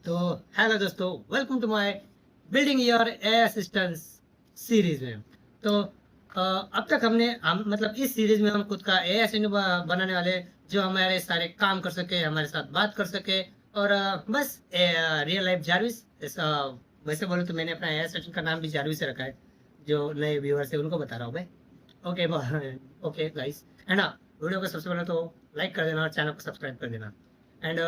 तो हेलो दोस्तों, welcome to my building your AI assistance series में। तो अब तक हम मतलब इस सीरीज में हम खुद का एआई असिस्टेंट बनाने वाले, जो हमारे सारे काम कर सके, हमारे साथ बात कर सके। और बस रियल लाइफ जारविस वैसे बोले तो मैंने अपना एआई असिस्टेंट का नाम भी जारविस रखा है। जो नए व्यूअर्स है उनको बता रहा हूँ भाई। ओके ओके गाइस, है ना। वीडियो को सबसे पहले तो लाइक कर देना और चैनल को सब्सक्राइब कर देना। एंड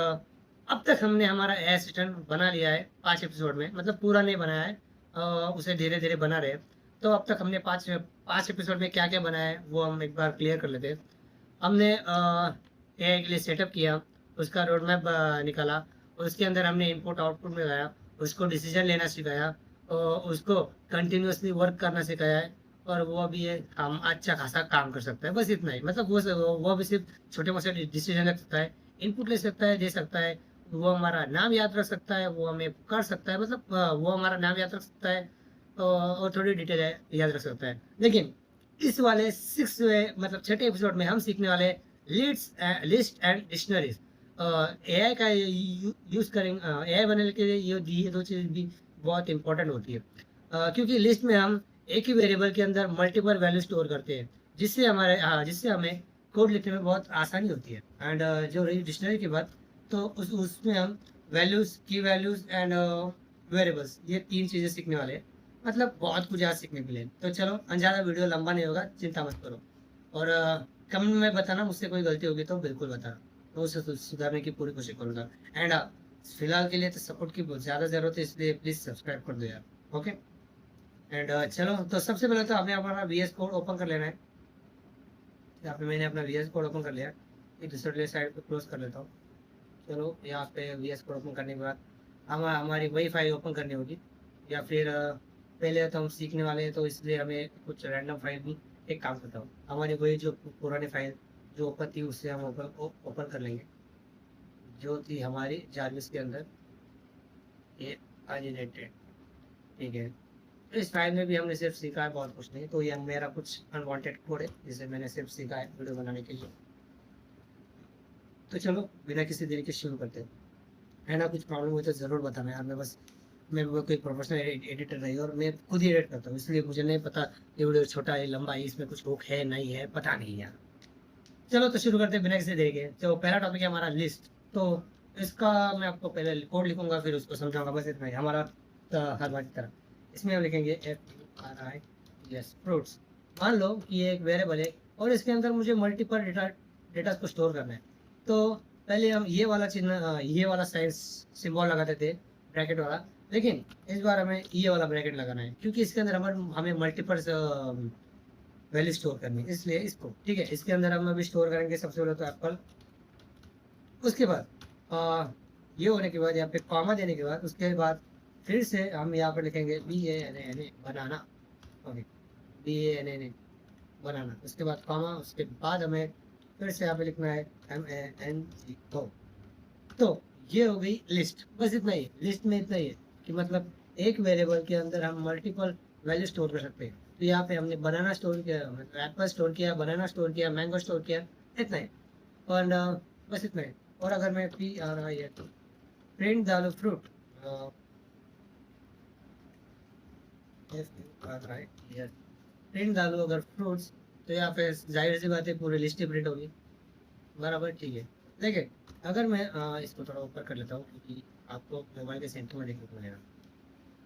अब तक हमने हमारा एआई असिस्टेंट बना लिया है 5 एपिसोड में, मतलब पूरा नहीं बनाया है। उसे धीरे धीरे बना रहे हैं। तो अब तक हमने पाँच पाँच एपिसोड में क्या क्या बनाया है वो हम एक बार क्लियर कर लेते हैं। हमने एआई के लिए सेटअप किया, उसका रोड मैप निकाला, उसके अंदर हमने इनपुट आउटपुट में गया, उसको डिसीजन लेना सिखाया, और उसको कंटिन्यूअसली वर्क करना सिखाया है। और वो भी है, हम अच्छा खासा काम कर सकता है, बस इतना ही। मतलब वो भी सिर्फ छोटे मोटे डिसीजन ले सकता है, इनपुट ले सकता है, दे सकता है। वो हमारा नाम याद रख सकता है, वो हमें पुकार सकता है, मतलब वो हमारा नाम याद रख सकता है। और थोड़ी डिटेल याद रख सकता है। लेकिन इस वाले मतलब छठे एपिसोड में हम सीखने वाले लिस्ट एंड डिक्शनरीज। एआई का यूज करेंगे। एआई बनाने के लिए ये दो चीज भी बहुत इंपॉर्टेंट होती है। क्योंकि लिस्ट में हम एक ही वेरिएबल के अंदर मल्टीपल वैल्यू स्टोर करते हैं, जिससे हमें कोड लिखने में बहुत आसानी होती है। एंड जो रही डिक्शनरी की बात, तो उसमें हम वैल्यूज, की वैल्यूज एंड वेरिएबल्स, ये तीन चीजें सीखने वाले हैं। मतलब बहुत कुछ आज सीखने के लिए। तो चलो, ज़्यादा वीडियो लंबा नहीं होगा, चिंता मत करो। और कमेंट में बताना, मुझसे कोई गलती होगी तो बिल्कुल बताना, तो उसे सुधारने की पूरी कोशिश करूँगा। एंड फिलहाल के लिए तो सपोर्ट की बहुत ज़्यादा ज़रूरत है, इसलिए प्लीज़ सब्सक्राइब कर दो यार। ओके। एंड चलो, तो सबसे पहले तो हमें हमारा वीएस कोड ओपन कर लेना है। यहाँ पे मैंने अपना वीएस कोड ओपन कर लिया। एक दूसरे साइड पे क्लोज कर लेता हूँ। चलो, यहाँ पे वीएस कोड ओपन करने के बाद हमारी वही फाइल ओपन करनी होगी। या फिर पहले तो हम सीखने वाले हैं, तो इसलिए हमें कुछ रैंडम फाइल भी। एक काम करता हूँ, हमारी वही जो पुरानी फाइल जो ओपन थी उससे हम ओपन कर लेंगे, जो थी हमारी जारविस के अंदर, ये अनरिलेटेड। ठीक है। तो इस फाइल में भी हमने सिर्फ सीखा है, बहुत कुछ नहीं। तो ये मेरा कुछ अनवांटेड कोड है जिसे मैंने सिर्फ सीखा है वीडियो बनाने के लिए। तो चलो, बिना किसी देरी के शुरू करते हैं। है ना, कुछ प्रॉब्लम हुई तो ज़रूर बताना यार। मैं वो कोई प्रोफेशनल एडिटर नहीं हूँ, और मैं खुद ही एडिट करता हूँ, इसलिए मुझे नहीं पता ये वीडियो छोटा है, लंबा है, इसमें कुछ हुक है नहीं है, पता नहीं यार। चलो, तो शुरू करते हैं बिना किसी देरी के। तो पहला टॉपिक है हमारा लिस्ट। तो इसका मैं आपको पहले कोड लिखूंगा, फिर उसको समझाऊंगा, बस इतना ही हमारा। हर बार की तरह इसमें हम लिखेंगे FRI, यस, फ्रूट्स। मान लो कि ये एक वेरिएबल है, और इसके अंदर मुझे मल्टीपल डेटा को स्टोर करना है। तो पहले हम ये वाला चिन्ह, ये वाला साइज सिंबल लगाते थे, ब्रैकेट वाला। लेकिन इस बार हमें ये वाला ब्रैकेट लगाना है, क्योंकि इसके अंदर हमें मल्टीपल वैल्यू स्टोर करनी है, इसलिए इसको, ठीक है। इसके अंदर हम अभी स्टोर करेंगे सबसे पहले तो एप्पल। उसके बाद ये होने के बाद यहाँ पे कॉमा देने के बाद, उसके बाद फिर से हम यहाँ पर लिखेंगे BANANA, बनाना। ओके, BANANA, बनाना। उसके बाद कॉमा, उसके बाद हमें फिर से यहाँ पे लिखना है MANG, तो ये हो गई लिस्ट। बस इतना ही, लिस्ट में इतना ही है कि मतलब एक वेरिएबल के अंदर हम मल्टीपल वैल्यू स्टोर कर सकते हैं। तो यहाँ पे हमने बनाना स्टोर किया, मतलब एप्पल स्टोर किया, बनाना स्टोर किया, मैंगो स्टोर किया, इतना ही। और बस इतना ही। और अगर मैं PRI है तो प्रिंट डालो फ्रूट, प्रिंट डालो अगर फ्रूट्स, तो यहाँ पे जाहिर सी बात है पूरी लिस्ट ही प्रिंट होगी। बराबर, ठीक है। देखिए, अगर मैं इसको थोड़ा ऊपर कर लेता हूँ, क्योंकि आपको मोबाइल के सेंटर में देखने को मिलेगा।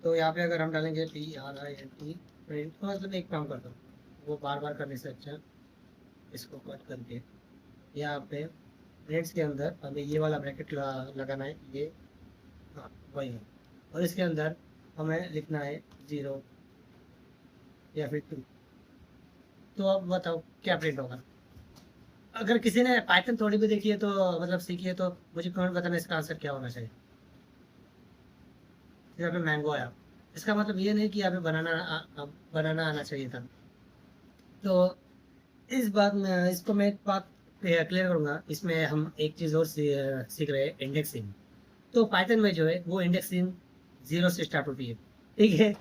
तो यहाँ पे अगर हम डालेंगे PRINT प्रिंट, तो मतलब एक काम करता हूँ, वो बार बार करने से अच्छा इसको कट करके यहाँ पे प्रिंट्स के अंदर हमें ये वाला ब्रैकेट लगाना है, ये, हाँ वही है। और इसके अंदर हमें लिखना है 0 या फिर 2। तो अब बताओ क्या प्रिंट होगा। अगर किसी ने पाइथन थोड़ी भी देखी है, तो मतलब सीखी है, तो मुझे कमेंट बताना इसका आंसर क्या होना चाहिए। यहाँ पे मैंगो आया, इसका मतलब ये नहीं कि यहाँ पे बनाना आना चाहिए था। तो इस बात में, इसको मैं एक बात क्लियर करूंगा। इसमें हम एक चीज़ और सीख रहे हैं, इंडेक्सिंग। तो पाइथन में जो है वो इंडेक्सिंग 0 से स्टार्ट होती है, ठीक है।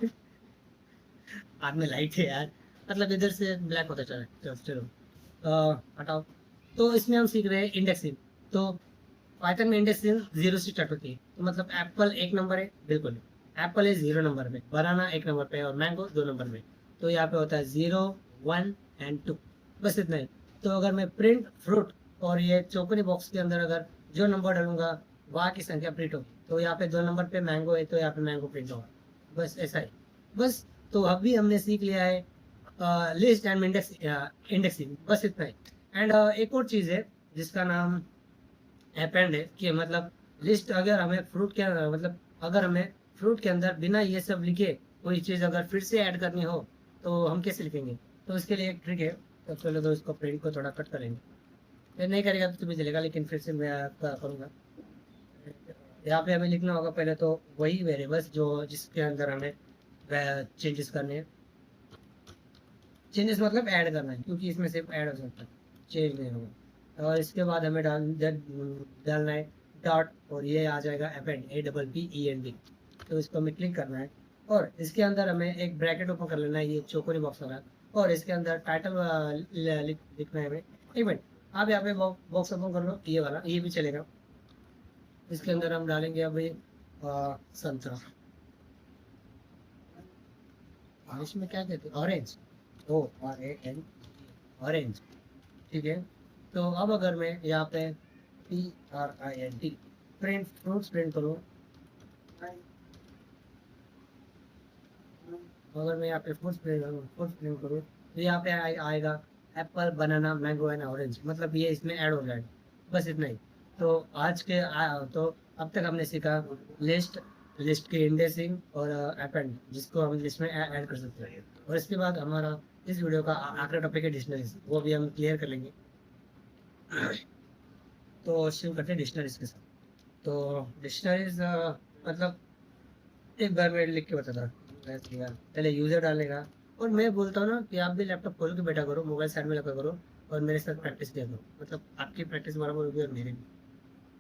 हाथ में लाइट है यार, मतलब इधर से ब्लैक होता चला, चलो चलो, हटाओ। तो इसमें हम सीख रहे हैं इंडेक्सिंग। तो पाइथन में इंडेक्सिंग 0 से स्टार्ट होती है, तो मतलब एप्पल 1 नंबर है, बिल्कुल एप्पल है 0 नंबर पे, बनाना 1 नंबर पे और मैंगो 2 नंबर पे। तो यहाँ पे होता है 0, 1 एंड 2, बस इतना ही। तो अगर मैं प्रिंट फ्रूट और ये चौकनी बॉक्स के अंदर अगर जो नंबर डालूंगा वहाँ की संख्या प्रिंट होगी, तो यहाँ पे 2 नंबर पे मैंगो है तो यहाँ पे मैंगो प्रिंट होगा, बस ऐसा ही। बस, तो अभी हमने सीख लिया है लिस्ट एंड इंडेक्सिंग, बस इतना ही। एंड एक और चीज़ है जिसका नाम अपेंड है, कि मतलब लिस्ट, अगर हमें फ्रूट के मतलब अगर हमें फ्रूट के अंदर बिना ये सब लिखे कोई चीज़ अगर फिर से ऐड करनी हो तो हम कैसे लिखेंगे? तो इसके लिए एक ट्रिक है। तो पहले तो इसको प्रिंट को थोड़ा कट करेंगे, ये नहीं करेगा तो तुम्हें चलेगा, लेकिन फिर से मैं आपका करूँगा। यहाँ पे हमें लिखना होगा पहले तो वही वेरिएबल्स जो जिसके अंदर हमें चेंजेस करने हैं। चेंजेस मतलब ऐड करना है, क्योंकि इसमें सिर्फ ऐड हो सकता है, चेंज नहीं होगा। और इसके बाद हमें डालना है डॉट, और ये आ जाएगा अपेंड, APPEND। तो इसको हमें क्लिक करना है, और इसके अंदर हमें एक ब्रैकेट ओपन कर लेना है, ये चौकोनी बॉक्स वाला, और इसके अंदर टाइटल लिखना है हमें। एक मिनट, आप यहाँ पे बॉक्स ओपन कर लो, ये वाला, ये भी चलेगा। इसके अंदर हम डालेंगे अभी संतरा, इंग्लिश में क्या कहते हैं, ऑरेंज, ORAN, ऑरेंज, ठीक है। तो अब अगर मैं यहाँ पे PRINT प्रिंट फ्रूट्स प्रिंट करूँ, अगर मैं यहाँ पे फ्रूट्स प्रिंट करूँ तो यहाँ पे आएगा Apple, banana, mango and orange, मतलब ये इसमें ऐड हो जाएगा, बस इतना ही। तो आज के तो अब तक हमने सीखा लिस्ट, लिस्ट के इंडेक्सिंग और अपेंड, जिसको हम लिस्ट में ऐड कर सकते हैं। और इसके बाद हमारा इस वीडियो का आखिरी टॉपिक है डिक्शनरीज, वो भी हम क्लियर कर लेंगे। तो शुरू करते हैं डिक्शनरीज के साथ। तो डिक्शनरीज मतलब एक बार मैं लिख के बताता हूँ, पहले यूज़र डालेगा, और मैं बोलता हूँ ना कि आप भी लैपटॉप खोल के बैठा करो, मोबाइल साइड में रखा करो, और मेरे साथ प्रैक्टिस किया करो, मतलब आपकी प्रैक्टिस बराबर होगी और मेरी भी।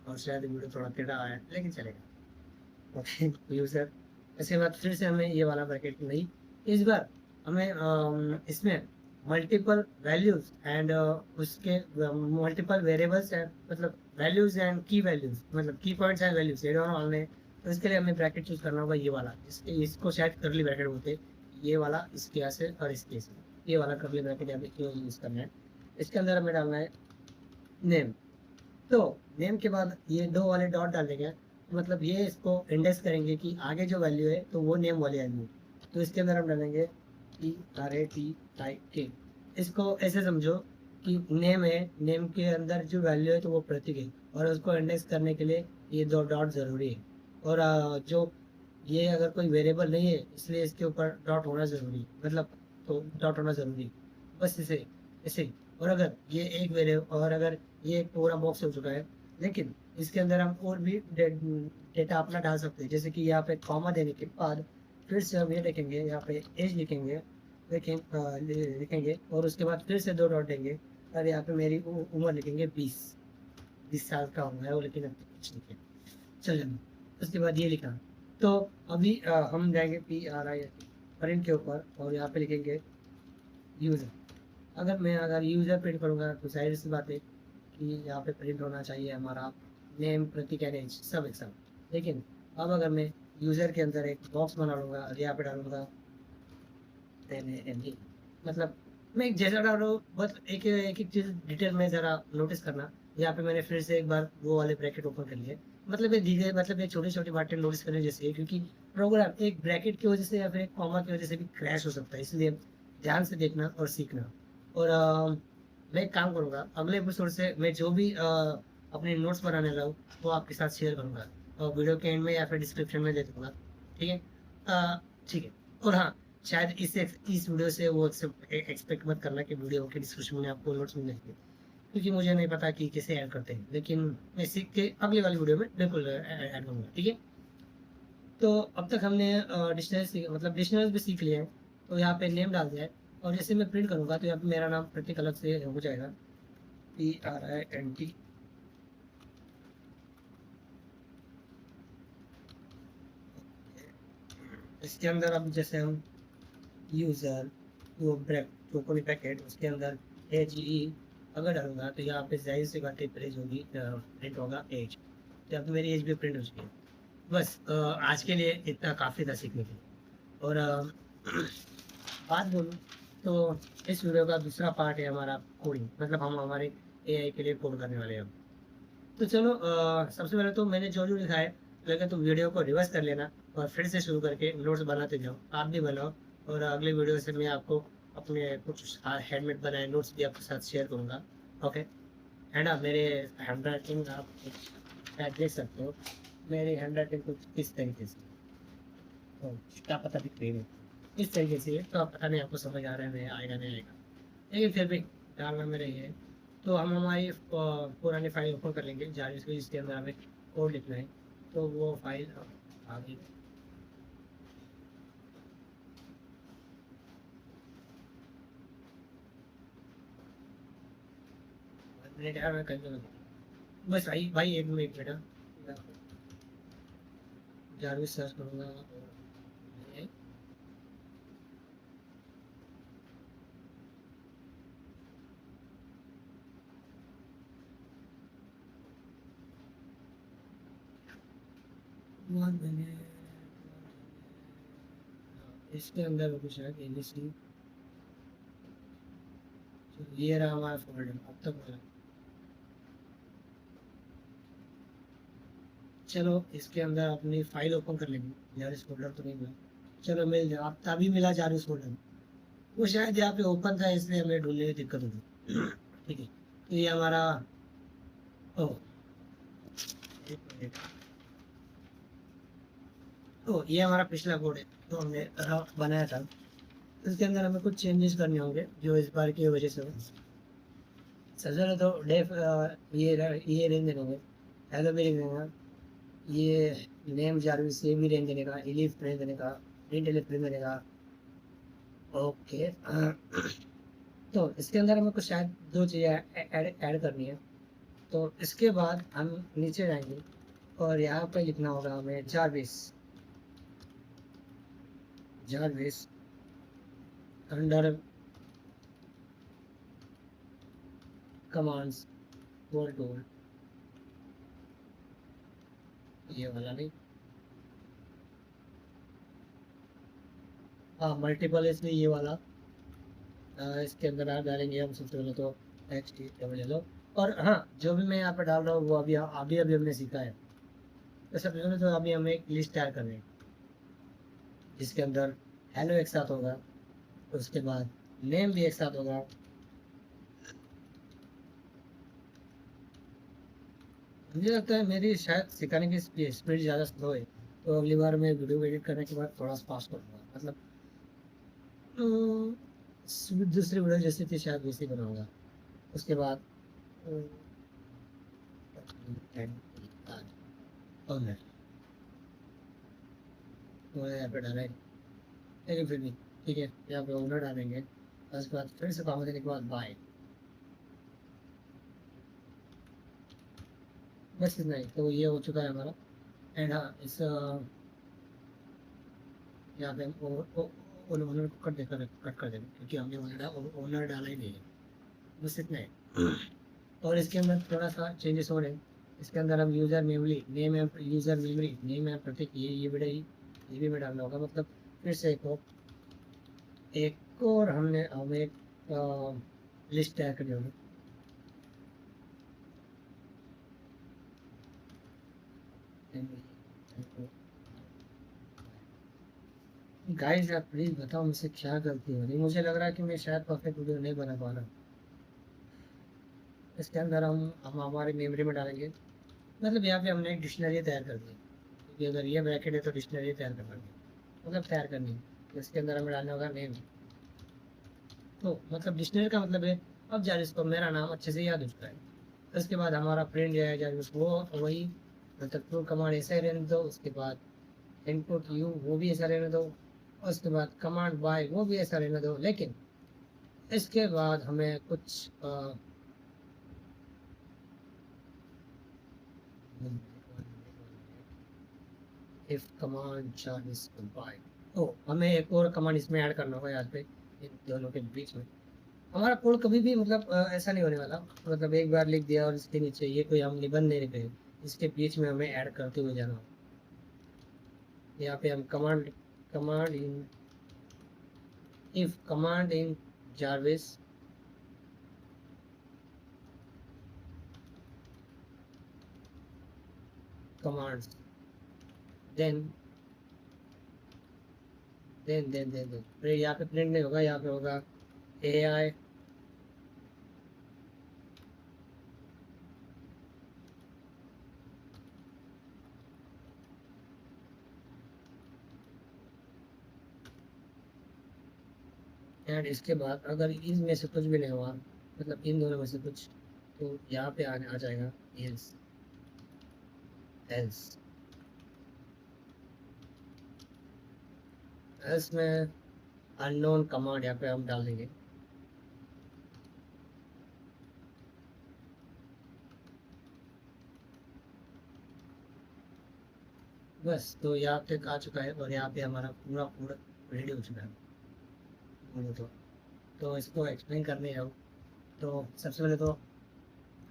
और शायद वीडियो थोड़ा टेढ़ा आया लेकिन चलेगा। ओके, यूज़र, इसके बाद फिर से हमें ये वाला ब्रैकेट नहीं, इस बार हमें इसमें मल्टीपल वैल्यूज एंड उसके मल्टीपल वेरिएबल्स एंड मतलब वैल्यूज एंड की वैल्यूज, मतलब की पॉइंट्स एंड वैल्यूज, ये दोनों डालने हैं। तो इसके लिए हमें ब्रैकेट चूज करना होगा, ये वाला, इसको शायद करली ब्रैकेट बोलते हैं, ये वाला इसके यहाँ से और इसके से, ये वाला करली ब्रैकेट यहाँ पे क्यों यूज करना है। इसके अंदर हमें डालना है नेम। तो नेम के बाद ये दो वाले डॉट डालेंगे, मतलब ये इसको इंडेक्स करेंगे कि आगे जो वैल्यू है तो वो नेम वाली आएगी। तो इसके अंदर हम डालेंगे PRATIK। इसको ऐसे समझो कि नेम है, नेम के अंदर जो वैल्यू है तो वो प्रतीक है, और उसको इंडेक्स करने के लिए ये दो डॉट ज़रूरी है। और जो ये अगर कोई वेरिएबल नहीं है इसलिए इसके ऊपर डॉट होना ज़रूरी है, मतलब तो डॉट होना ज़रूरी है, बस इसे ऐसे। और अगर ये एक वेरिएबल, और अगर ये पूरा बॉक्स हो चुका है, लेकिन इसके अंदर हम और भी डेटा अपना डाल सकते हैं, जैसे कि यहाँ पे कॉमा देने के बाद फिर से हम ये देखेंगे, यहाँ पे एज लिखेंगे, लिखेंगे, और उसके बाद फिर से दो डॉट देंगे, और यहाँ पे मेरी उम्र लिखेंगे 20 साल का हूँ मैं वो, लेकिन अब तक कुछ नहीं किया, चलो। उसके बाद ये लिखा। तो अभी हम जाएंगे PRI प्रिंट के ऊपर, और यहाँ पे लिखेंगे यूज़र। अगर यूज़र प्रिंट करूँगा तो जाहिर सी बात है कि यहाँ पे प्रिंट होना चाहिए हमारा नेम, प्रतीक एंड एज, सब एक साथ। लेकिन अब अगर मैं यूज़र के अंदर एक बॉक्स बना लूँगा और यहाँ पे डालूँगा NAME, मतलब मैं जैसा डाल रहा हूँ, बस एक एक एक चीज़ डिटेल में ज़रा नोटिस करना। यहाँ पे मैंने फिर से एक बार वो वाले ब्रैकेट ओपन कर लिए, मतलब ये दी गई, मतलब ये छोटी छोटी बातें नोटिस करने जैसी है, क्योंकि प्रोग्राम एक ब्रैकेट की वजह से या फिर एक कॉमा की वजह से भी क्रैश हो सकता है, इसलिए ध्यान से देखना और सीखना। और मैं एक काम करूँगा, अगले एपिसोड से मैं जो भी अपने नोट्स बनाने लगा हूँ वो आपके साथ शेयर करूँगा, और वीडियो के एंड में या फिर डिस्क्रिप्शन में दे दूँगा, ठीक है। ठीक है। और हाँ, शायद इस वीडियो से वो एक्सपेक्ट मत करना कि वीडियो के डिस्क्रिप्शन में आपको नोट्स मिल जाएंगे, क्योंकि मुझे नहीं पता कि कैसे ऐड करते हैं, लेकिन मैं सीख के अगली वाली वीडियो में बिल्कुल ऐड करूँगा, ठीक है। तो अब तक हमने डिक्शनरी मतलब डिक्शनरीज भी सीख लिया है। तो यहाँ पे नेम डाल दिया है, और जैसे मैं प्रिंट करूँगा तो यहाँ पे मेरा नाम प्रतीक अलग से हो जाएगा, PRINT। इसके अंदर अब जैसे हम यूज़र, वो ब्रैक जो कोई पैकेट, उसके अंदर AGE अगर डालूंगा तो यहाँ पे जाहिर सी बात प्रिंट होगी, प्रिंट होगा एज। तो अब मेरी एज भी प्रिंट हो चुकी है। बस आज के लिए इतना काफ़ी था सीखने के लिए। और बात बोलूँ तो इस वीडियो का दूसरा पार्ट है हमारा कोडिंग, मतलब हम हमारे एआई के लिए कोड करने वाले हैं अब। तो चलो सबसे पहले तो मैंने जो जो लिखा है लगे तो वीडियो को रिवर्स कर लेना और फिर से शुरू करके नोट्स बनाते जाओ, आप भी बनाओ। और अगले वीडियो से मैं आपको अपने कुछ हैंडमेड बनाए नोट्स भी आपके साथ शेयर करूँगा। ओके, है ना। मेरे हैंड राइटिंग आप शायद देख सकते हो, मेरी हैंड राइटिंग कुछ इस तरीके से, तो क्या पता दिख रही है इस तरीके से, तो आप पता नहीं आपको समझ आ रहा है नहीं आएगा नहीं आएगा, लेकिन फिर भी डालना मेरा ये है। तो हम हमारी पुरानी फाइल ओपन कर लेंगे जारी से, इसके अंदर हमें कोड लिखना है। तो वो फाइल आगे मिनट यार, मैं कर बस भाई भाई एक मिनट बेटा, जारी सर्च करूँगा। इसके अंदर कुछ है एबीसी, ये रहा हमारा फोल्डर अब तक मिला। चलो इसके अंदर अपनी फाइल ओपन कर लेंगे, जारिस फोल्डर तो नहीं मिला। चलो मिल जाए, अब तभी मिला जारिस फोल्डर। वो शायद यहाँ पे ओपन था इसलिए हमें ढूंढने में दिक्कत होगी। ठीक है, तो ये हमारा, ओ एक मिनट, तो ये हमारा पिछला कोड है तो हमने बनाया था। इसके अंदर हमें कुछ चेंजेस करने होंगे जो इस बार की वजह से हो। सबसे पहले तो डेफ ये रेंज देंगे, हेलो भी रेंज देगा, ये नेम जारविस ये भी रेंज देने का, इलिफ रेंज देने का, प्रिंट एलिफ रेंज देने का। ओके, तो इसके अंदर हमें कुछ शायद दो चीज़ें ऐड करनी है। तो इसके बाद हम नीचे जाएंगे और यहाँ पे लिखना होगा हमें Jarvis, Jarvis under commands tool tool, ये वाला नहीं, हाँ मल्टीपल इसलिए ये वाला। इसके अंदर आप डालेंगे हम सबसे पहले तो H T double L O. और हाँ, जो भी मैं यहाँ पर डाल रहा हूँ वो अभी अभी अभी हमने सीखा है। तो सबसे पहले तो अभी हमें एक लिस्ट तैयार करनी है जिसके अंदर हेलो एक साथ होगा, उसके बाद नेम भी एक साथ होगा। मुझे लगता है मेरी शायद सिखाने की स्पीड ज़्यादा स्लो है, तो अगली बार मैं वीडियो एडिट करने के बाद थोड़ा फास्ट करूँगा, मतलब दूसरी वीडियो जैसी थी शायद वैसी बनाऊँगा। उसके बाद ओनर यहाँ पे डाला है, लेकिन फिर भी ठीक है, यहाँ पे ओनर डालेंगे। उसके बाद फिर से काम देने के बाद बाय, बस इतना ही। तो ये हो चुका है हमारा। एंड हाँ, इस यहाँ पे हम ओनर को कट कर देंगे क्योंकि हमने ओनर डाला ही नहीं है। बस इतना है। और इसके अंदर थोड़ा सा चेंजेस हो रहे हैं। इसके अंदर हम यूज़र मेमोरी नेम है, यूज़र मेमोरी नेम है प्रतीक, ये बेटा ये भी में डालना होगा। मतलब फिर से एक और हमें एक लिस्ट तैयार करनी होगी। गाइस आप प्लीज़ बताओ मुझसे क्या गलती हो रही है। मुझे लग रहा है कि मैं शायद परफेक्ट वीडियो नहीं बना पा रहा। इसके अंदर हम हमारी मेमोरी में डालेंगे, मतलब यहाँ पे हमने एक डिक्शनरी तैयार कर दी, क्योंकि अगर ये ब्रैकेट है तो डिक्शनरी तैयार करना है, मतलब तैयार करनी है। तो इसके अंदर हमें डालना होगा नेम। तो मतलब डिक्शनरी का मतलब है, अब जान इसको मेरा नाम अच्छे से याद हो चुका है। तो उसके बाद हमारा फ्रेंड जो है जान वो वही, मतलब टू कमांड ऐसे रहने दो। उसके बाद इनपुट यू वो भी ऐसा रहने दो। उसके बाद कमांड वाई वो भी ऐसा रहने दो, लेकिन इसके बाद हमें कुछ इफ कमांड चार इज कंपाइल, तो हमें एक और कमांड इसमें ऐड करना होगा यहाँ पे इन दोनों के बीच में। हमारा कोड कभी भी मतलब ऐसा नहीं होने वाला, मतलब एक बार लिख दिया और इसके नीचे ये कोई हम निबंध नहीं लिखे, इसके बीच में हमें ऐड करते हुए जाना होगा। यहाँ पे हम command command in if command in Jarvis commands then फिर यहाँ पे प्रिंट नहीं होगा, यहाँ पे होगा AI एंड इसके बाद अगर इनमें से कुछ भी नहीं हुआ, मतलब इन दोनों में से कुछ, तो यहाँ पे आने आ जाएगा एल्स एल्स एल्स में अननोन कमांड यहाँ पे हम डाल देंगे। बस तो यहाँ तक आ चुका है और यहाँ पे हमारा पूरा पूरा रेडी हो चुका है बोलो तो इसको एक्सप्लेन करने जाओ तो सबसे पहले तो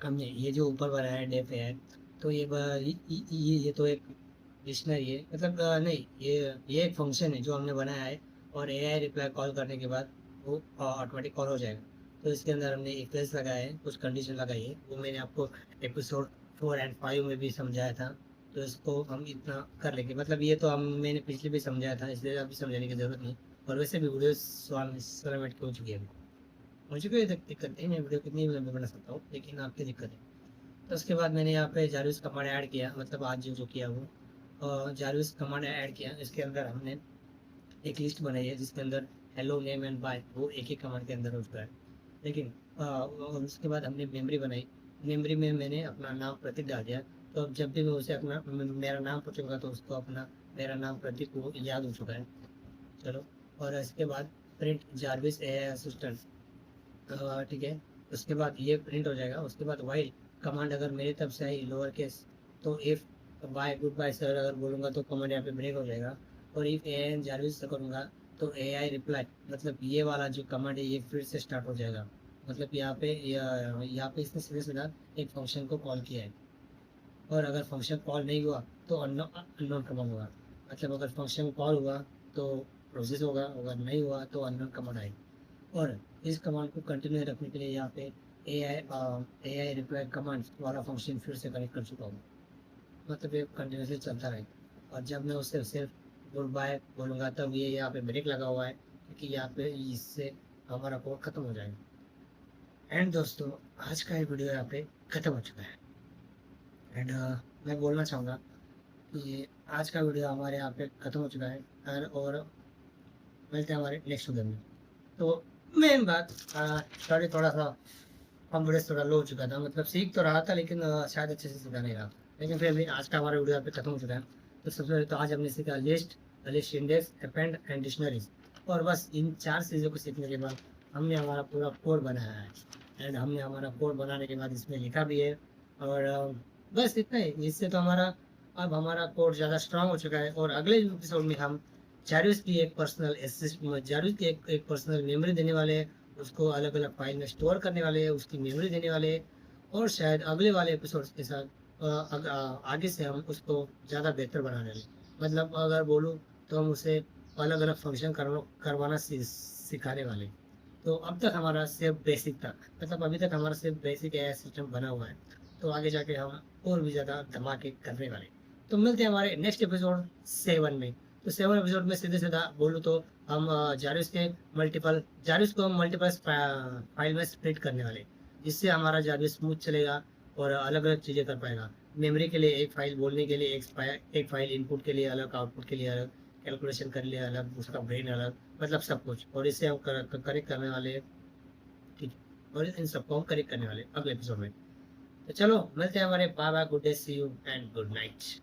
हमने ये जो ऊपर बनाया है डेफ है, तो ये तो एक डिक्शनरी है, मतलब नहीं, ये एक फंक्शन है जो हमने बनाया है और AI रिप्लाई कॉल करने के बाद वो ऑटोमेटिक कॉल हो जाएगा। तो इसके अंदर हमने इफ एल्स लगाया है, कुछ कंडीशन लगाई है, वो मैंने आपको एपिसोड 4 और 5 में भी समझाया था। तो इसको हम इतना कर लेंगे, मतलब ये तो हम मैंने पिछले भी समझाया था, इसलिए अभी समझाने की ज़रूरत नहीं। और वैसे भी वीडियो 16 मिनट की हो चुकी है अभी, मुझे कोई दिक्कत नहीं, मैं वीडियो कितनी भी लंबी बना सकता हूँ, लेकिन आपकी दिक्कत है। तो उसके बाद मैंने यहाँ पे जारविस कमांड ऐड किया, मतलब आज जो किया वो जारविस कमांड ऐड किया। इसके अंदर हमने एक लिस्ट बनाई है जिसके अंदर हेलो नेम एंड बाय वो एक ही कमांड के अंदर हो चुका है। लेकिन और उसके बाद हमने मेमोरी बनाई, मेमोरी में मैंने अपना नाम प्रतीक डाल दिया। तो अब जब भी मैं उसे अपना मेरा नाम पूछूंगा तो उसको अपना मेरा नाम प्रतीक को याद हो चुका है। चलो, और इसके बाद प्रिंट जारविस AI असिस्टेंट, ठीक है। उसके बाद ये प्रिंट हो जाएगा। उसके बाद वाइल कमांड अगर मेरी तरफ से आई लोअर केस, तो if bye good bye sir अगर बोलूँगा तो कमांड यहाँ पे ब्रेक हो जाएगा। और इफ़ AI जारविस से करूँगा तो AI रिप्लाई, मतलब ये वाला जो कमांड है ये फिर से स्टार्ट हो जाएगा। मतलब यहाँ पे इसने सीधे सीधा एक फंक्शन को कॉल किया है। और अगर फंक्शन कॉल नहीं हुआ तो अननोन कमांड होगा, मतलब अगर फंक्शन कॉल हुआ तो प्रोसेस होगा, अगर नहीं हुआ तो अननोन कमांड आएगी। और इस कमांड को कंटिन्यू रखने के लिए यहाँ पे AI रिप्लाई कमांड वाला फंक्शन फिर से कनेक्ट कर चुका हूँ, मतलब ये कंटिन्यूसली चलता रहेगा। और जब मैं उससे सिर्फ गुड बाय बोलूँगा तब ये यहाँ पे ब्रेक लगा हुआ है, क्योंकि यहाँ पे इससे हमारा कोड खत्म हो जाएगा। एंड दोस्तों, आज का ये वीडियो यहाँ पे खत्म हो चुका है। एंड मैं बोलना चाहूँगा कि आज का वीडियो हमारे यहाँ पे ख़त्म हो चुका है। और मिलते हैं हमारे नेक्स्ट वीडियो में। तो मेन बात, सॉरी थोड़ा सा कॉन्फिडेंस थोड़ा लो हो चुका था, मतलब सीख तो रहा था लेकिन शायद अच्छे से सीखा नहीं रहा। लेकिन फिर भी आज का हमारा वीडियो यहाँ पे खत्म हो चुका है। तो सबसे पहले तो आज हमने सीखा list index append and dictionaries. और बस इन 4 चीज़ों को सीखने के बाद हमने हमारा पूरा कोड बनाया है। एंड हमने हमारा कोड बनाने के बाद इसमें लिखा भी है। और बस इतना ही, इससे तो अब हमारा कोड ज़्यादा स्ट्रांग हो चुका है। और अगले एपिसोड में हम जारविस की एक पर्सनल मेमोरी देने वाले हैं, उसको अलग अलग फाइल में स्टोर करने वाले हैं, उसकी मेमोरी देने वाले हैं। और शायद अगले वाले एपिसोड्स के साथ आगे से हम उसको ज़्यादा बेहतर बनाने वाले, मतलब अगर बोलूँ तो हम उसे अलग अलग फंक्शन करवाना सिखाने वाले। तो अब तक हमारा सिर्फ बेसिक था, मतलब अभी तक हमारा सिर्फ बेसिक AI सिस्टम बना हुआ है। तो आगे जाके हम और भी ज़्यादा धमाके करने वाले। तो मिलते हैं हमारे नेक्स्ट एपिसोड 7 में। तो 7 एपिसोड में सीधे सीधा बोलूँ तो हम जारविस को हम मल्टीपल फाइल में स्प्लिट करने वाले, जिससे हमारा जारविस स्मूथ चलेगा और अलग अलग चीज़ें कर पाएगा। मेमोरी के लिए एक फाइल, बोलने के लिए एक फाइल, इनपुट के लिए अलग, आउटपुट के लिए अलग, कैलकुलेशन कर लिए अलग, उसका ब्रेन अलग, मतलब सब कुछ। और इससे हम करेक्ट करने वाले हैं, ठीक है। और इन सबको हम करेक्ट करने वाले अगले एपिसोड में। तो चलो मिलते हैं हमारे, bye bye, good day, see you and good night.